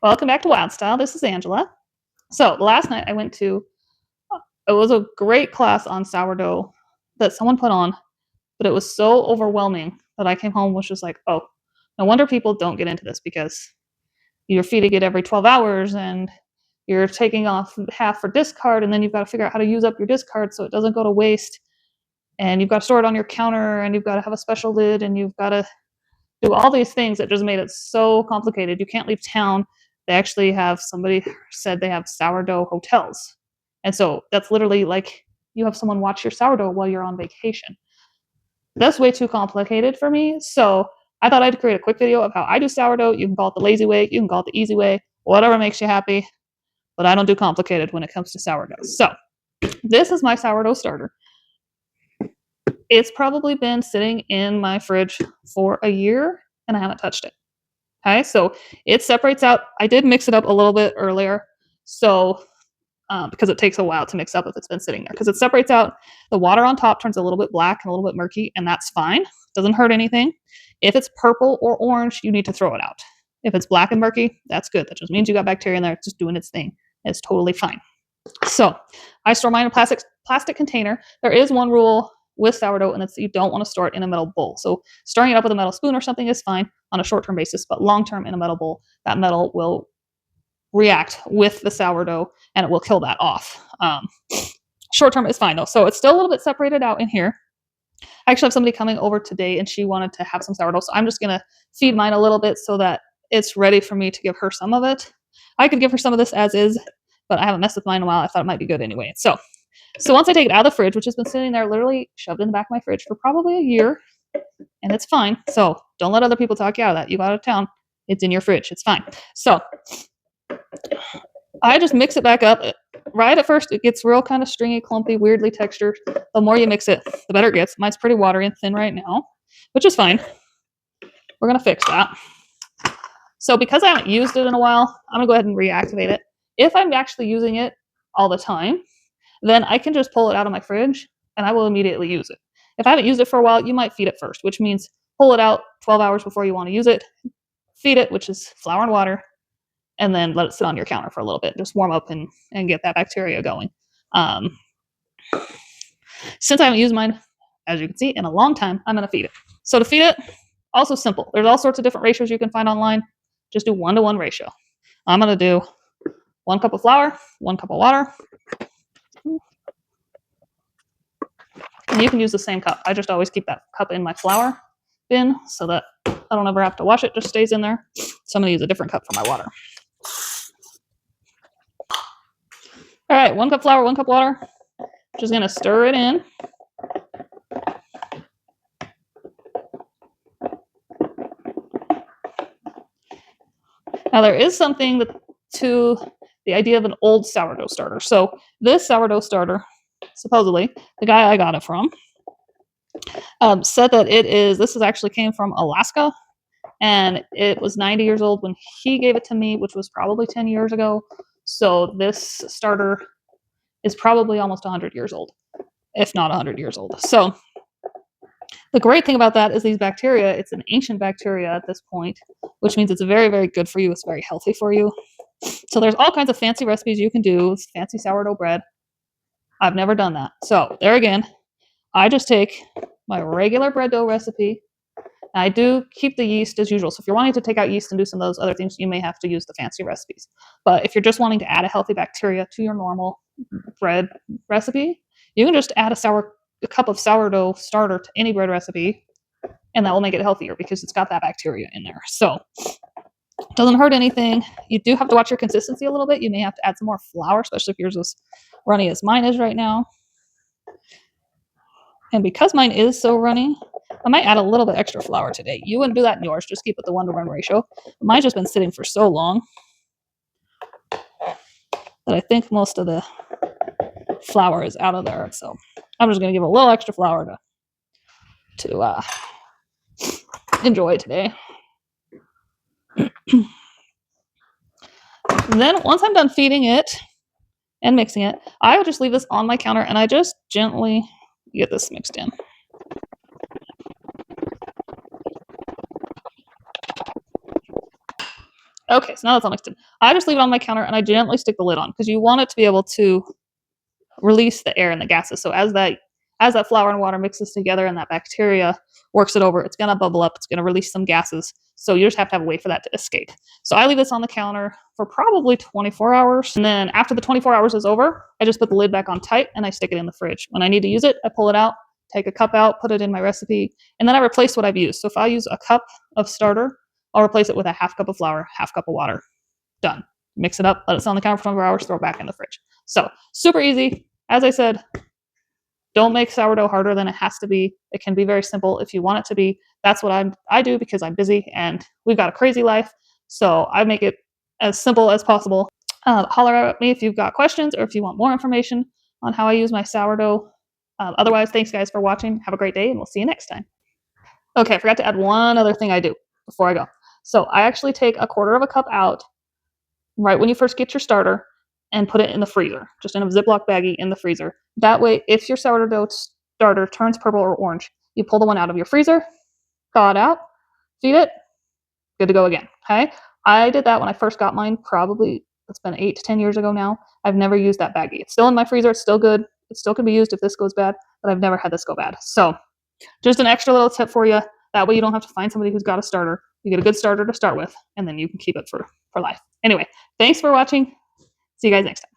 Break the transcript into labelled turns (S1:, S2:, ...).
S1: Welcome back to Wild Style. This is Angela. So last night I went to it was a great class on sourdough that someone put on, but it was so overwhelming that I came home and was just like, oh, no wonder people don't get into this because you're feeding it every 12 hours and you're taking off half for discard, and then you've got to figure out how to use up your discard so it doesn't go to waste. And you've got to store it on your counter, and you've got to have a special lid, and you've got to do all these things that just made it so complicated. You can't leave town. They actually have somebody said they have sourdough hotels. And so that's literally like you have someone watch your sourdough while you're on vacation. That's way too complicated for me. So I thought I'd create a quick video of how I do sourdough. You can call it the lazy way, you can call it the easy way, whatever makes you happy. But I don't do complicated when it comes to sourdough. So this is my sourdough starter. It's probably been sitting in my fridge for a year and I haven't touched it. Okay, so it separates out. I did mix it up a little bit earlier, so because it takes a while to mix up if it's been sitting there, because it separates out. The water on top turns a little bit black and a little bit murky, and that's fine. Doesn't hurt anything. If it's purple or orange, you need to throw it out. If it's black and murky, that's good. That just means you got bacteria in there. It's just doing its thing. It's totally fine. So I store mine in a plastic container. There is one rule with sourdough, and it's you don't want to store it in a metal bowl. So stirring it up with a metal spoon or something is fine on a short-term basis, but long-term in a metal bowl, that metal will react with the sourdough and it will kill that off. Short-term is fine though. So it's still a little bit separated out in here. I actually have somebody coming over today and she wanted to have some sourdough, so I'm just gonna feed mine a little bit so that it's ready for me to give her some of it. I could give her some of this as is, but I haven't messed with mine in a while. I thought it might be good anyway. So once I take it out of the fridge, which has been sitting there literally shoved in the back of my fridge for probably a year, and it's fine. So don't let other people talk you out of that. You go out of town, it's in your fridge. It's fine. So I just mix it back up. Right at first, it gets real kind of stringy, clumpy, weirdly textured. The more you mix it, the better it gets. Mine's pretty watery and thin right now, which is fine. We're going to fix that. So because I haven't used it in a while, I'm going to go ahead and reactivate it. If I'm actually using it all the time, then I can just pull it out of my fridge and I will immediately use it. If I haven't used it for a while, you might feed it first, which means pull it out 12 hours before you want to use it, feed it, which is flour and water, and then let it sit on your counter for a little bit. Just warm up and get that bacteria going. Since I haven't used mine, as you can see, in a long time, I'm going to feed it. So to feed it, also simple. There's all sorts of different ratios you can find online. Just do 1-to-1 ratio. I'm going to do 1 cup of flour, 1 cup of water. And you can use the same cup. I just always keep that cup in my flour bin so that I don't ever have to wash it. Just stays in there. So I'm going to use a different cup for my water. All right, 1 cup flour, 1 cup water. Just going to stir it in. Now there is something to the idea of an old sourdough starter. So this sourdough starter, supposedly, the guy I got it from, said that this actually came from Alaska, and it was 90 years old when he gave it to me, which was probably 10 years ago. So this starter is probably almost 100 years old, if not 100 years old. So the great thing about that is these bacteria, it's an ancient bacteria at this point, which means it's very, very good for you. It's very healthy for you. So there's all kinds of fancy recipes you can do, fancy sourdough bread. I've never done that. So there again, I just take my regular bread dough recipe. I do keep the yeast as usual. So if you're wanting to take out yeast and do some of those other things, you may have to use the fancy recipes. But if you're just wanting to add a healthy bacteria to your normal bread recipe, you can just add a cup of sourdough starter to any bread recipe, and that will make it healthier because it's got that bacteria in there. So it doesn't hurt anything. You do have to watch your consistency a little bit. You may have to add some more flour, especially if yours is runny as mine is right now. And because mine is so runny, I might add a little bit extra flour today. You wouldn't do that in yours. Just keep it the 1-to-1 ratio. Mine's just been sitting for so long that I think most of the flour is out of there. So I'm just going to give a little extra flour to enjoy today. Then once I'm done feeding it and mixing it, I will just leave this on my counter and I just gently get this mixed in. Okay, so now that's all mixed in. I just leave it on my counter and I gently stick the lid on because you want it to be able to release the air and the gases. So as that flour and water mixes together and that bacteria works it over, it's gonna bubble up, it's gonna release some gases. So you just have to have a way for that to escape. So I leave this on the counter for probably 24 hours. And then after the 24 hours is over, I just put the lid back on tight and I stick it in the fridge. When I need to use it, I pull it out, take a cup out, put it in my recipe, and then I replace what I've used. So if I use a cup of starter, I'll replace it with a half cup of flour, half cup of water. Done. Mix it up, let it sit on the counter for 24 hours, throw it back in the fridge. So super easy. As I said, don't make sourdough harder than it has to be. It can be very simple if you want it to be. That's what I do because I'm busy and we've got a crazy life. So I make it as simple as possible. Holler at me if you've got questions or if you want more information on how I use my sourdough. Otherwise, thanks guys for watching. Have a great day and we'll see you next time. Okay, I forgot to add one other thing I do before I go. So I actually take a quarter of a cup out right when you first get your starter and put it in the freezer, just in a Ziploc baggie in the freezer. That way, if your sourdough starter turns purple or orange, you pull the one out of your freezer, thaw it out, feed it, good to go again. Okay? I did that when I first got mine, probably it's been 8 to 10 years ago now. I've never used that baggie. It's still in my freezer, it's still good. It still can be used if this goes bad, but I've never had this go bad. So just an extra little tip for you. That way you don't have to find somebody who's got a starter. You get a good starter to start with, and then you can keep it for life. Anyway, thanks for watching. See you guys next time.